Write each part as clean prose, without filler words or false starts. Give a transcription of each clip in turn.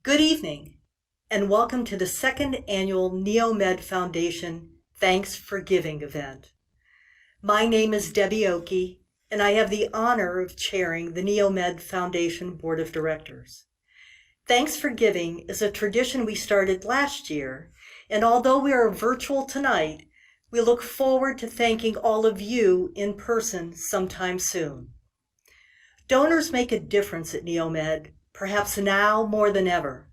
Good evening, and welcome to the second annual NEOMED Foundation Thanks for Giving event. My name is Debbie Oakey, and I have the honor of chairing the NEOMED Foundation Board of Directors. Thanks for Giving is a tradition we started last year, and although we are virtual tonight, we look forward to thanking all of you in person sometime soon. Donors make a difference at NEOMED, perhaps now more than ever.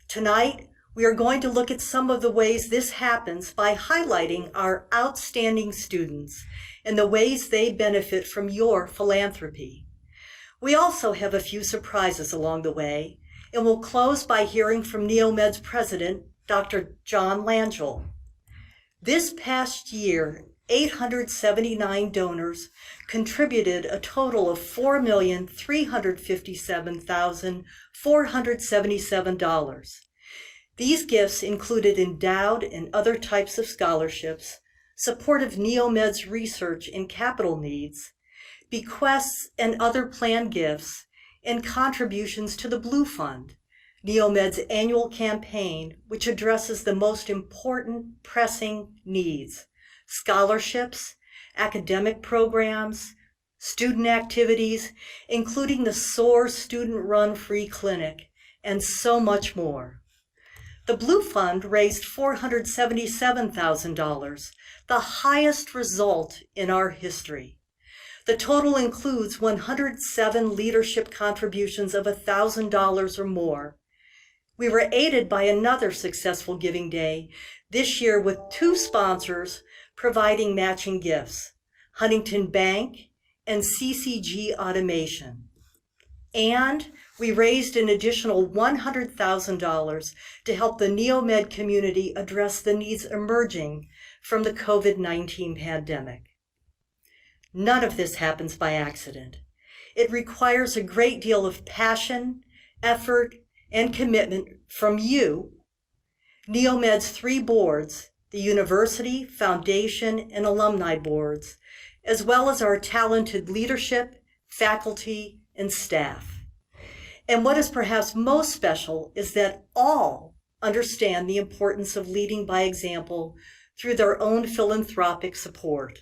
Tonight, we are going to look at some of the ways this happens by highlighting our outstanding students and the ways they benefit from your philanthropy. We also have a few surprises along the way, and we'll close by hearing from NEOMED's president, Dr. John Langell. This past year, 879 donors contributed a total of $4,357,477. These gifts included endowed and other types of scholarships, support of NEOMED's research and capital needs, bequests and other planned gifts, and contributions to the Blue Fund, NEOMED's annual campaign, which addresses the most important pressing needs: scholarships, academic programs, student activities, including the SOAR student-run free clinic, and so much more. The Blue Fund raised $477,000, the highest result in our history. The total includes 107 leadership contributions of $1,000 or more. We were aided by another successful giving day, this year with 2 sponsors providing matching gifts, Huntington Bank and CCG Automation. And we raised an additional $100,000 to help the NEOMED community address the needs emerging from the COVID-19 pandemic. None of this happens by accident. It requires a great deal of passion, effort, and commitment from you, NEOMED's 3 boards, the university, foundation, and alumni boards, as well as our talented leadership, faculty, and staff. And what is perhaps most special is that all understand the importance of leading by example through their own philanthropic support.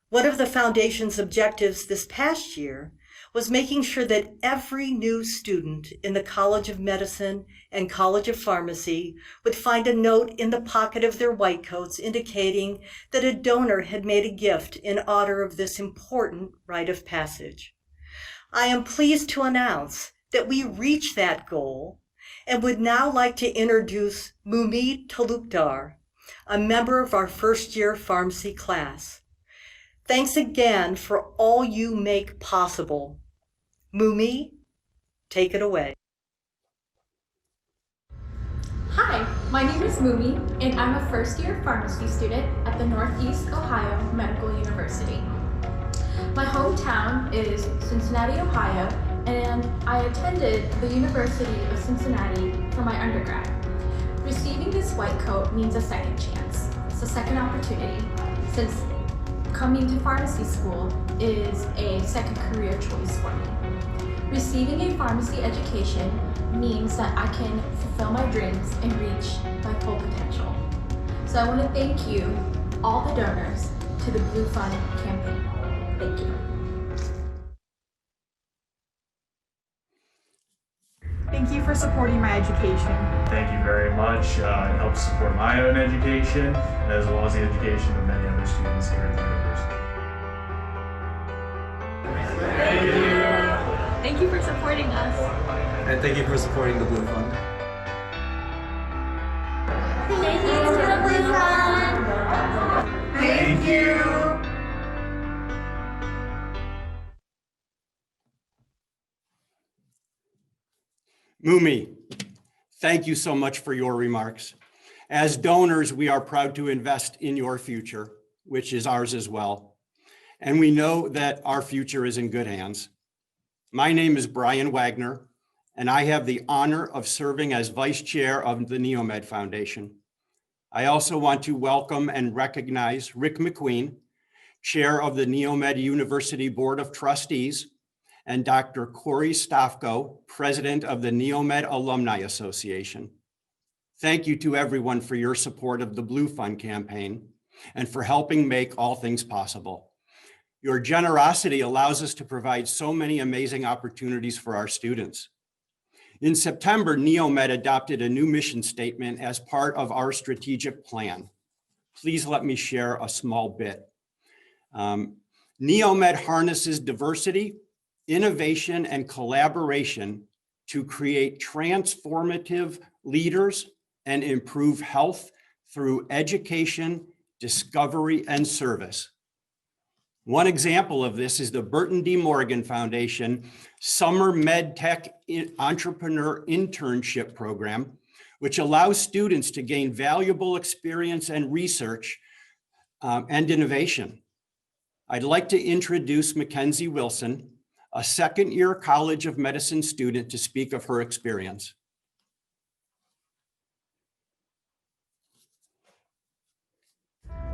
One of the foundation's objectives this past year was making sure that every new student in the College of Medicine and College of Pharmacy would find a note in the pocket of their white coats indicating that a donor had made a gift in honor of this important rite of passage. I am pleased to announce that we reached that goal and would now like to introduce Mumi Talukdar, a member of our first-year pharmacy class. Thanks again for all you make possible. Mumi, take it away. Hi, my name is Mumi, and I'm a first-year pharmacy student at the Northeast Ohio Medical University. My hometown is Cincinnati, Ohio, and I attended the University of Cincinnati for my undergrad. Receiving this white coat means a second chance. It's a second opportunity, since coming to pharmacy school is a second career choice for me. Receiving a pharmacy education means that I can fulfill my dreams and reach my full potential. So I want to thank you, all the donors, to the Blue Fund campaign. Thank you. Thank you for supporting my education. Thank you very much. It helps support my own education, as well as the education of many other students here at the university. Thank you. Thank you for supporting us. And thank you for supporting the Blue Fund. Thank you to the Blue Fund. Thank you. Mumi, thank you so much for your remarks. As donors, we are proud to invest in your future, which is ours as well. And we know that our future is in good hands. My name is Brian Wagner, and I have the honor of serving as Vice Chair of the NEOMED Foundation. I also want to welcome and recognize Rick McQueen, Chair of the NEOMED University Board of Trustees, and Dr. Corey Stofko, President of the NEOMED Alumni Association. Thank you to everyone for your support of the Blue Fund campaign and for helping make all things possible. Your generosity allows us to provide so many amazing opportunities for our students. In September, NEOMED adopted a new mission statement as part of our strategic plan. Please let me share a small bit. NEOMED harnesses diversity, innovation, and collaboration to create transformative leaders and improve health through education, discovery, and service. One example of this is the Burton D. Morgan Foundation Summer MedTech Entrepreneur Internship Program, which allows students to gain valuable experience and research and innovation. I'd like to introduce Mackenzie Wilson, a second-year College of Medicine student, to speak of her experience.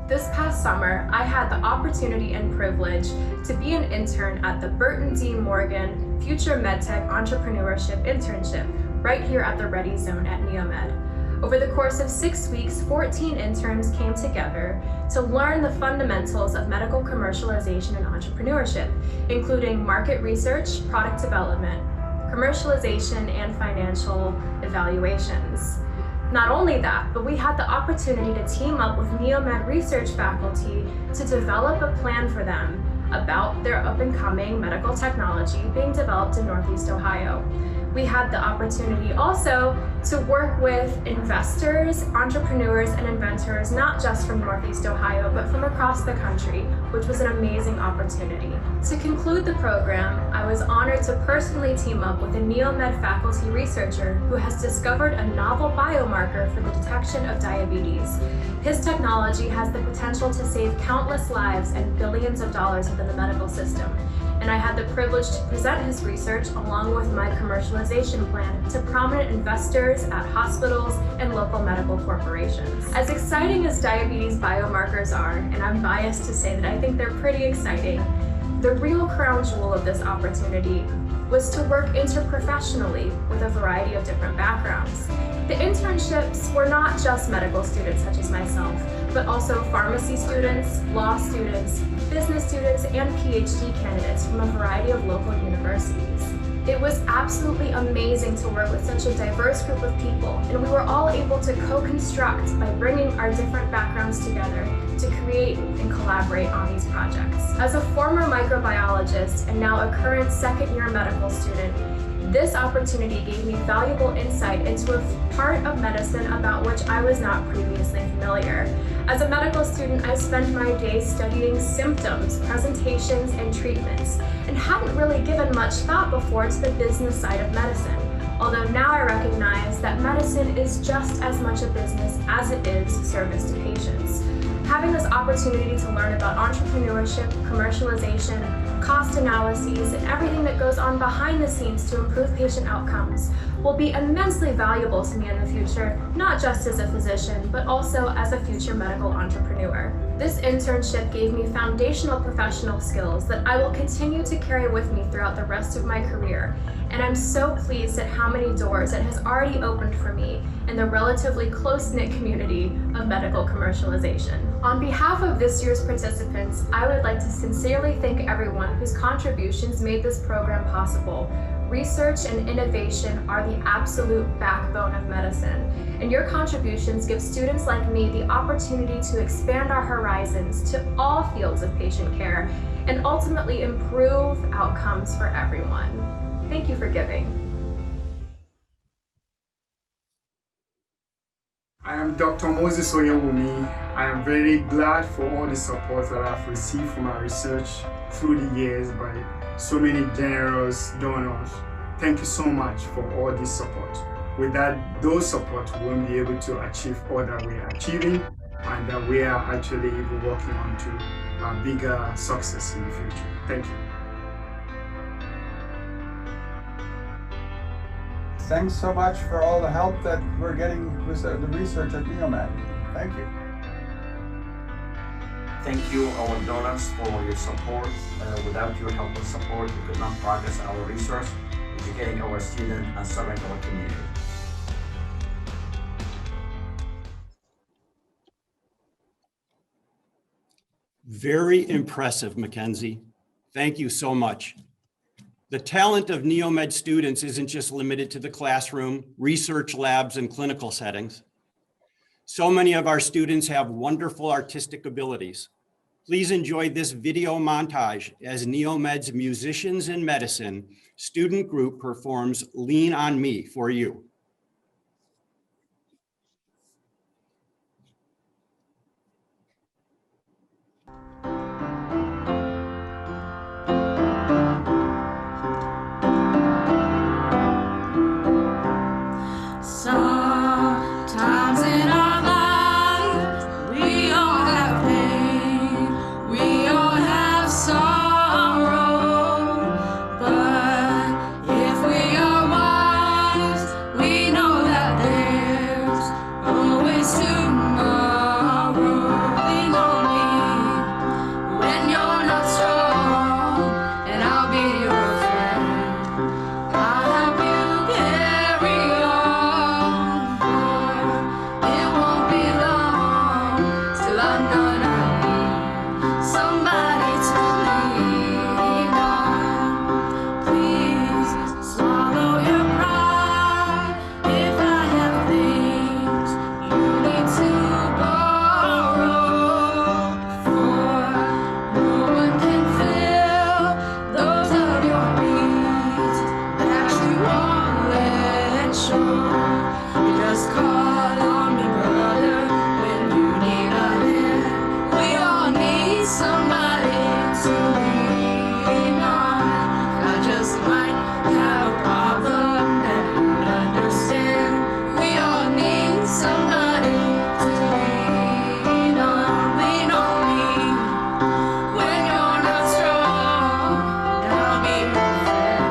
This past summer, I had the opportunity and privilege to be an intern at the Burton D. Morgan Future MedTech Entrepreneurship Internship right here at the Ready Zone at NEOMED. Over the course of 6 weeks, 14 interns came together to learn the fundamentals of medical commercialization and entrepreneurship, including market research, product development, commercialization, and financial evaluations. Not only that, but we had the opportunity to team up with NEOMED research faculty to develop a plan for them about their up-and-coming medical technology being developed in Northeast Ohio. We had the opportunity also to work with investors, entrepreneurs, and inventors, not just from Northeast Ohio, but from across the country, which was an amazing opportunity. To conclude the program, I was honored to personally team up with a NEOMED faculty researcher who has discovered a novel biomarker for the detection of diabetes. His technology has the potential to save countless lives and billions of dollars within the medical system. And I had the privilege to present his research along with my commercialization plan to prominent investors at hospitals and local medical corporations. As exciting as diabetes biomarkers are, and I'm biased to say that I think they're pretty exciting, the real crown jewel of this opportunity was to work interprofessionally with a variety of different backgrounds. The internships were not just medical students such as myself, but also pharmacy students, law students, business students, and PhD candidates from a variety of local universities. It was absolutely amazing to work with such a diverse group of people, and we were all able to co-construct by bringing our different backgrounds together to create and collaborate on these projects. As a former microbiologist and now a current second-year medical student, this opportunity gave me valuable insight into a part of medicine about which I was not previously familiar. As a medical student, I spent my days studying symptoms, presentations, and treatments, and hadn't really given much thought before to the business side of medicine. Although now I recognize that medicine is just as much a business as it is service to patients. Having this opportunity to learn about entrepreneurship, commercialization, cost analyses, and everything that goes on behind the scenes to improve patient outcomes will be immensely valuable to me in the future, not just as a physician, but also as a future medical entrepreneur. This internship gave me foundational professional skills that I will continue to carry with me throughout the rest of my career, and I'm so pleased at how many doors it has already opened for me in the relatively close-knit community of medical commercialization. On behalf of this year's participants, I would like to sincerely thank everyone whose contributions made this program possible. Research and innovation are the absolute backbone of medicine, and your contributions give students like me the opportunity to expand our horizons to all fields of patient care and ultimately improve outcomes for everyone. Thank you for giving. I am Dr. Moses Oyewumi. I am very glad for all the support that I've received from my research through the years by so many generous donors. Thank you so much for all this support. With that, those support, we won't be able to achieve all that we are achieving, and that we are actually even working on to a bigger success in the future. Thank you. Thanks so much for all the help that we're getting with the research at NEOMED. Thank you. Thank you so much for all the help that we're getting with the research at NEOMED. Thank you. Thank you. Thank you, our donors, for your support. Without your help and support, we could not progress our research, educating our students, and serving our community. Very impressive, Mackenzie. Thank you so much. The talent of NEOMED students isn't just limited to the classroom, research labs, and clinical settings. So many of our students have wonderful artistic abilities. Please enjoy this video montage as NEOMED's Musicians in Medicine student group performs Lean on Me for you. Sometimes in our life, we all have pain, we all have sorrow, but if we are wise, we know that there's always tomorrow. Lean on me when you're not strong, and I'll be your friend. I'll help you carry on, for it won't be long till I'm gonna need somebody to lean on. Please swallow your pride if I have things you need to borrow, for no one can fill those of your needs that you won't let show. You just call on me, brother, when you need a hand. We all need somebody to lean on. I just might have a problem that you'd understand. We all need somebody to lean on. Lean on me when you're not strong, and I'll be your friend.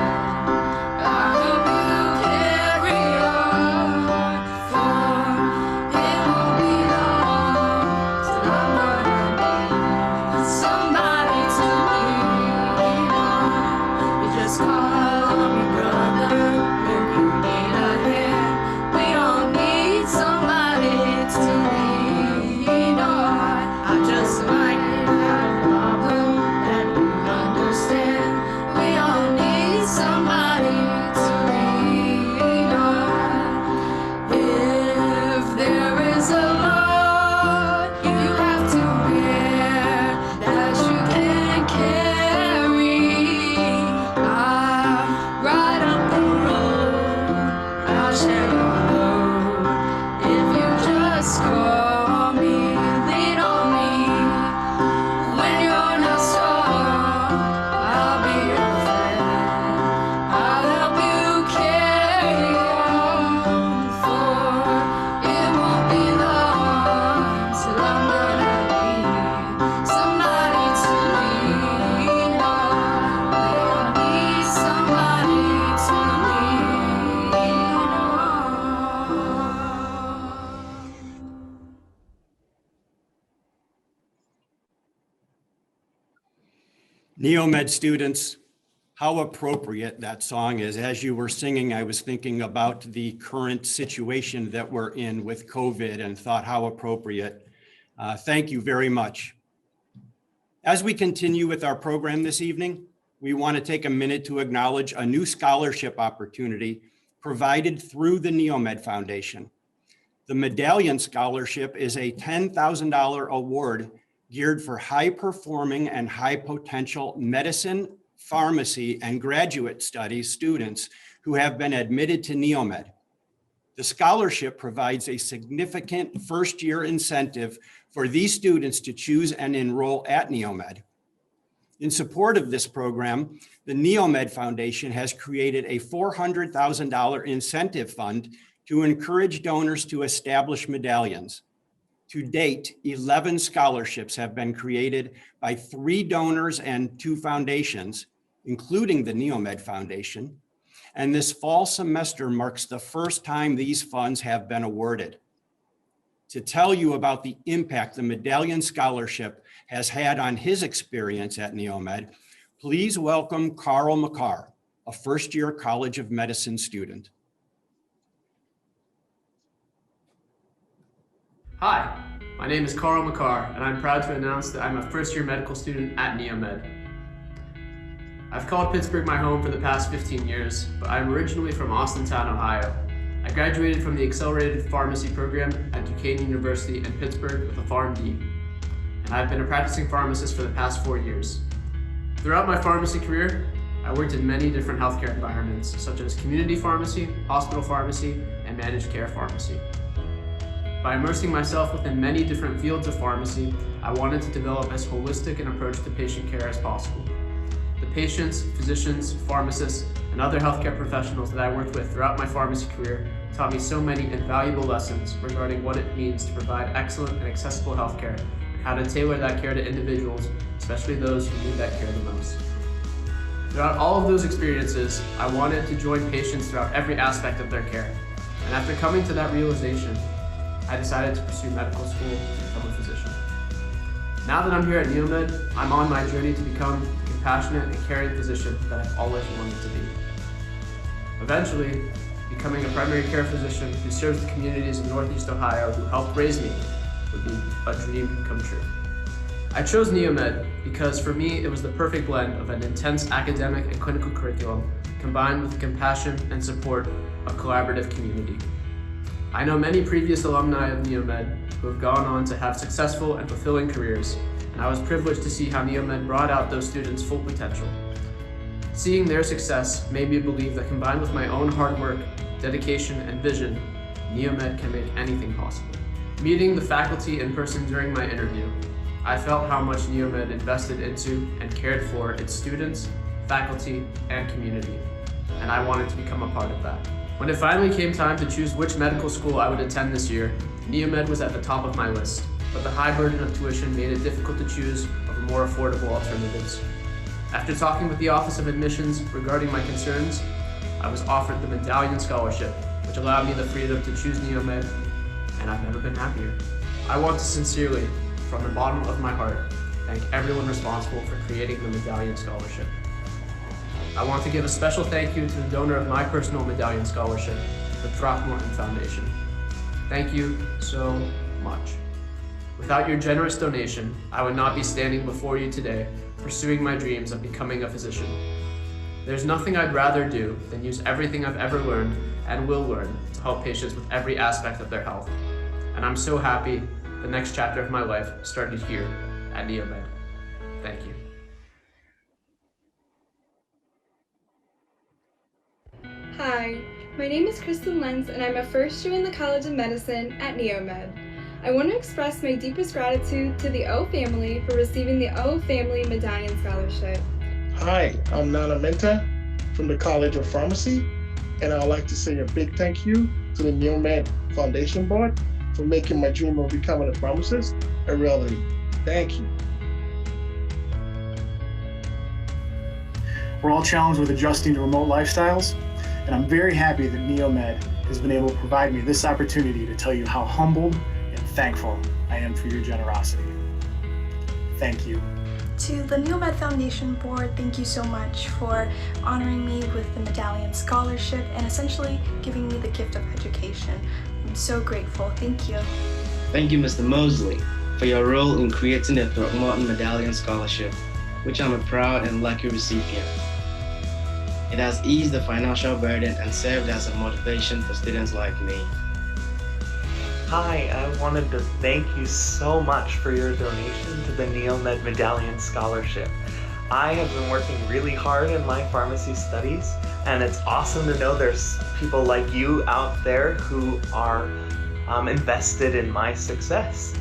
I'll help you carry on, for it won't be long till I'm gonna need somebody to lean on. You just call on me, brother, when you need a hand. We all need somebody to lean on. I just might have a problem that you understand. We all need somebody to lean on. If there is a load you have to bear that you can't carry, I'm right up the road. I'll share your load if you just call me. Lean on me when you're not strong. I'll be your friend. I'll help you carry on, for it won't be long till I'm gonna need somebody to lean on. I'll need somebody to lean on. NEOMED students, how appropriate that song is. As you were singing, I was thinking about the current situation that we're in with COVID and thought how appropriate. Thank you very much. As we continue with our program this evening, we want to take a minute to acknowledge a new scholarship opportunity provided through the NEOMED Foundation. The Medallion Scholarship is a $10,000 award geared for high-performing and high-potential medicine, pharmacy, and graduate studies students who have been admitted to NEOMED. The scholarship provides a significant first-year incentive for these students to choose and enroll at NEOMED. In support of this program, the NEOMED Foundation has created a $400,000 incentive fund to encourage donors to establish medallions. To date, 11 scholarships have been created by 3 donors and 2 foundations, including the NEOMED Foundation. And this fall semester marks the first time these funds have been awarded. to tell you about the impact the Medallion Scholarship has had on his experience at NEOMED, please welcome Carl McCarr, a first-year College of Medicine student. Hi, my name is Carl McCarr, and I'm proud to announce that I'm a first-year medical student at NEOMED. I've called Pittsburgh my home for the past 15 years, but I'm originally from Austintown, Ohio. I graduated from the Accelerated Pharmacy program at Duquesne University in Pittsburgh with a PharmD, and I've been a practicing pharmacist for the past 4 years. Throughout my pharmacy career, I worked in many different healthcare environments, such as community pharmacy, hospital pharmacy, and managed care pharmacy. By immersing myself within many different fields of pharmacy, I wanted to develop as holistic an approach to patient care as possible. The patients, physicians, pharmacists, and other healthcare professionals that I worked with throughout my pharmacy career taught me so many invaluable lessons regarding what it means to provide excellent and accessible healthcare, and how to tailor that care to individuals, especially those who need that care the most. Throughout all of those experiences, I wanted to join patients throughout every aspect of their care. And after coming to that realization, I decided to pursue medical school to become a physician. Now that I'm here at NEOMED, I'm on my journey to become the compassionate and caring physician that I've always wanted to be. Eventually, becoming a primary care physician who serves the communities in Northeast Ohio who helped raise me would be a dream come true. I chose NEOMED because for me it was the perfect blend of an intense academic and clinical curriculum combined with the compassion and support of collaborative community. I know many previous alumni of NEOMED who have gone on to have successful and fulfilling careers, and I was privileged to see how NEOMED brought out those students' full potential. Seeing their success made me believe that combined with my own hard work, dedication, and vision, NEOMED can make anything possible. Meeting the faculty in person during my interview, I felt how much NEOMED invested into and cared for its students, faculty, and community, and I wanted to become a part of that. When it finally came time to choose which medical school I would attend this year, NEOMED was at the top of my list, but the high burden of tuition made it difficult to choose over more affordable alternatives. After talking with the Office of Admissions regarding my concerns, I was offered the Medallion Scholarship, which allowed me the freedom to choose NEOMED, and I've never been happier. I want to sincerely, from the bottom of my heart, thank everyone responsible for creating the Medallion Scholarship. I want to give a special thank you to the donor of my personal Medallion Scholarship, the Throckmorton Foundation. Thank you so much. Without your generous donation, I would not be standing before you today, pursuing my dreams of becoming a physician. There's nothing I'd rather do than use everything I've ever learned and will learn to help patients with every aspect of their health. And I'm so happy the next chapter of my life started here at NEOMED. Thank you. Hi, my name is Kristen Lenz and I'm a first year in the College of Medicine at NEOMED. I want to express my deepest gratitude to the O family for receiving the O Family Medallion Scholarship. Hi, I'm Nana Menta from the College of Pharmacy, and I'd like to say a big thank you to the NEOMED Foundation Board for making my dream of becoming a pharmacist a reality. Thank you. We're all challenged with adjusting to remote lifestyles, and I'm very happy that NEOMED has been able to provide me this opportunity to tell you how humbled and thankful I am for your generosity. Thank you. To the NEOMED Foundation Board, thank you so much for honoring me with the Medallion Scholarship and essentially giving me the gift of education. I'm so grateful. Thank you. Thank you, Mr. Mosley, for your role in creating the Throckmorton Medallion Scholarship, which I'm a proud and lucky recipient. It has eased the financial burden and served as a motivation for students like me. Hi, I wanted to thank you so much for your donation to the NEOMED Medallion Scholarship. I have been working really hard in my pharmacy studies, and it's awesome to know there's people like you out there who are invested in my success.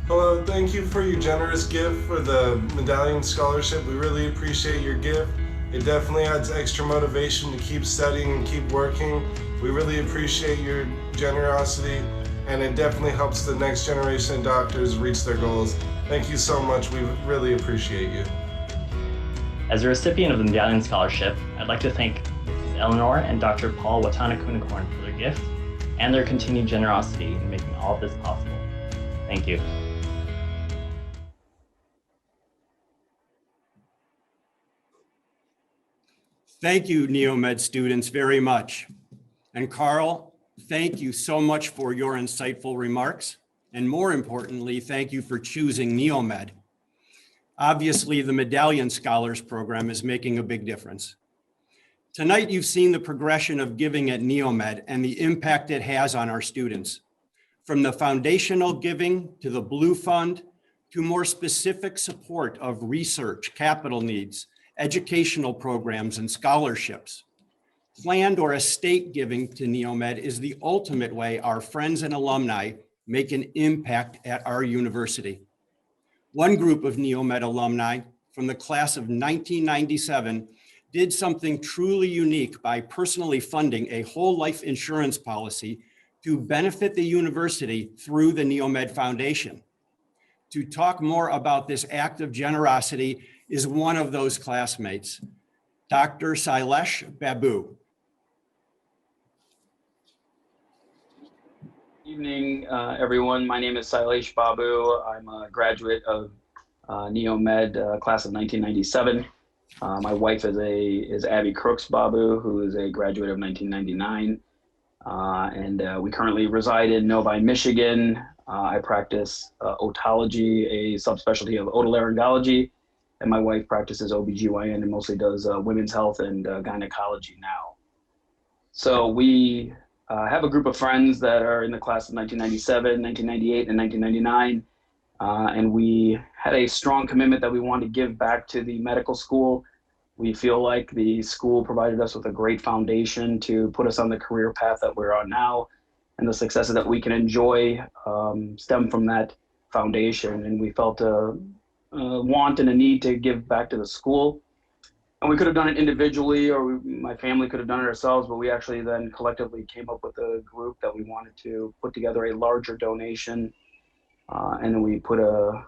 Hello, thank you for your generous gift for the Medallion Scholarship. We really appreciate your gift. It definitely adds extra motivation to keep studying and keep working. We really appreciate your generosity, and it definitely helps the next generation of doctors reach their goals. Thank you so much. We really appreciate you. As a recipient of the Medallion Scholarship, I'd like to thank Mrs. Eleanor and Dr. Paul Watana-Kunikorn for their gift, and their continued generosity in making all of this possible. Thank you. Thank you, NEOMED students, very much. And Carl, thank you so much for your insightful remarks. And more importantly, thank you for choosing NEOMED. Obviously, the Medallion Scholars Program is making a big difference. Tonight, you've seen the progression of giving at NEOMED and the impact it has on our students. From the foundational giving to the Blue Fund, to more specific support of research, capital needs, educational programs, and scholarships. Planned or estate giving to NEOMED is the ultimate way our friends and alumni make an impact at our university. One group of NEOMED alumni from the class of 1997 did something truly unique by personally funding a whole life insurance policy to benefit the university through the NEOMED Foundation. To talk more about this act of generosity is one of those classmates, Dr. Sailesh Babu. Evening, everyone. My name is Sailesh Babu. I'm a graduate of NEOMED, class of 1997. My wife is Abby Crooks Babu, who is a graduate of 1999. And we currently reside in Novi, Michigan. I practice otology, a subspecialty of otolaryngology, and my wife practices OBGYN and mostly does women's health and gynecology now. So we have a group of friends that are in the class of 1997, 1998, and 1999. And we had a strong commitment that we wanted to give back to the medical school. We feel like the school provided us with a great foundation to put us on the career path that we're on now, and the successes that we can enjoy stem from that foundation. And we felt a want and a need to give back to the school. And we could have done it individually, or my family could have done it ourselves, but we actually then collectively came up with a group that we wanted to put together a larger donation. And then we put a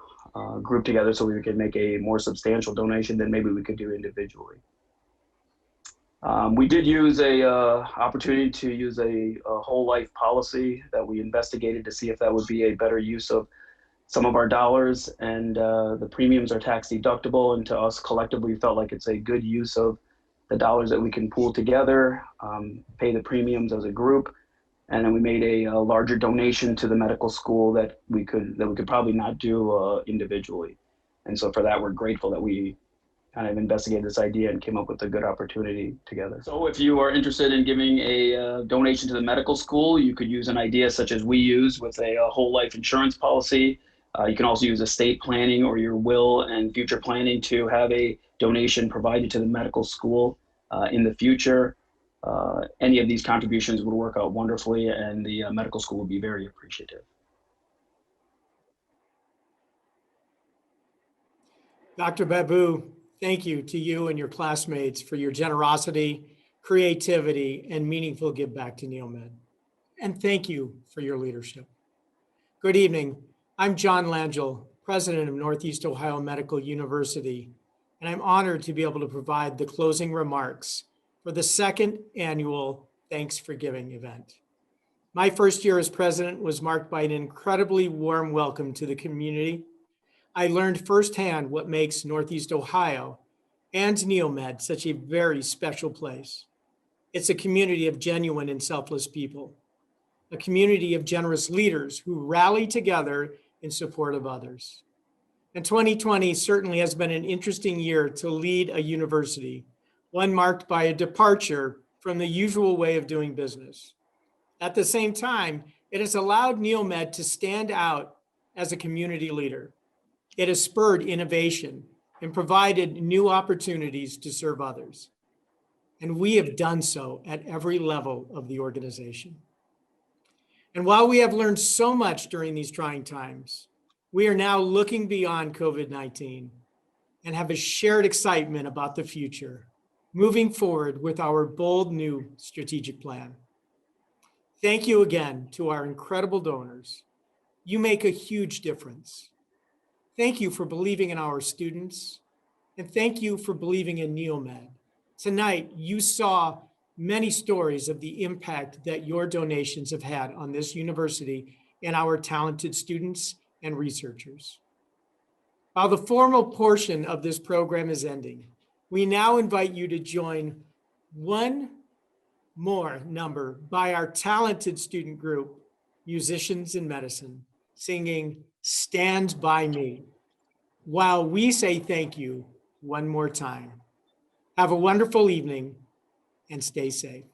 group together so we could make a more substantial donation than maybe we could do individually. We did use a opportunity to use a whole life policy that we investigated to see if that would be a better use of some of our dollars, and the premiums are tax deductible, and to us collectively we felt like it's a good use of the dollars that we can pool together, pay the premiums as a group, and then we made a larger donation to the medical school that we could probably not do individually. And so for that, we're grateful that we kind of investigated this idea and came up with a good opportunity together. So if you are interested in giving a donation to the medical school, you could use an idea such as we use with a whole life insurance policy. You can also use estate planning or your will and future planning to have a donation provided to the medical school in the future. Any of these contributions would work out wonderfully, and the medical school would be very appreciative. Dr. Babu, thank you to you and your classmates for your generosity, creativity, and meaningful give back to NEOMED. And thank you for your leadership. Good evening. I'm John Langell, president of Northeast Ohio Medical University, and I'm honored to be able to provide the closing remarks for the second annual Thanks for Giving event. My first year as president was marked by an incredibly warm welcome to the community. I learned firsthand what makes Northeast Ohio and NEOMED such a very special place. It's a community of genuine and selfless people, a community of generous leaders who rally together in support of others. And 2020 certainly has been an interesting year to lead a university, one marked by a departure from the usual way of doing business. At the same time, it has allowed NEOMED to stand out as a community leader. It has spurred innovation and provided new opportunities to serve others. And we have done so at every level of the organization. And while we have learned so much during these trying times, we are now looking beyond COVID-19 and have a shared excitement about the future, moving forward with our bold new strategic plan. Thank you again to our incredible donors. You make a huge difference. Thank you for believing in our students, and thank you for believing in NEOMED. Tonight, you saw many stories of the impact that your donations have had on this university and our talented students and researchers. While the formal portion of this program is ending, we now invite you to join one more number by our talented student group, Musicians in Medicine, singing Stand By Me, while we say thank you one more time. Have a wonderful evening and stay safe.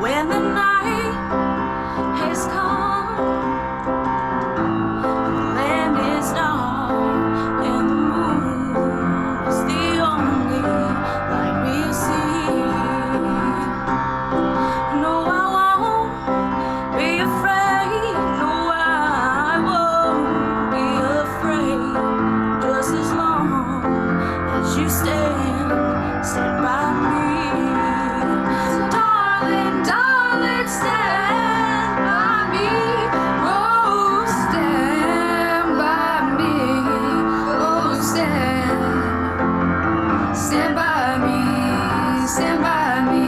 When the night has come, the land is dark, and the moon is the only light we see. No, I won't be afraid. No, I won't be afraid. Just as long as you stand by me. Darling, stand by me. Oh, stand by me. Oh, stand by me. Stand by me.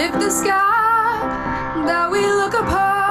If the sky that we look upon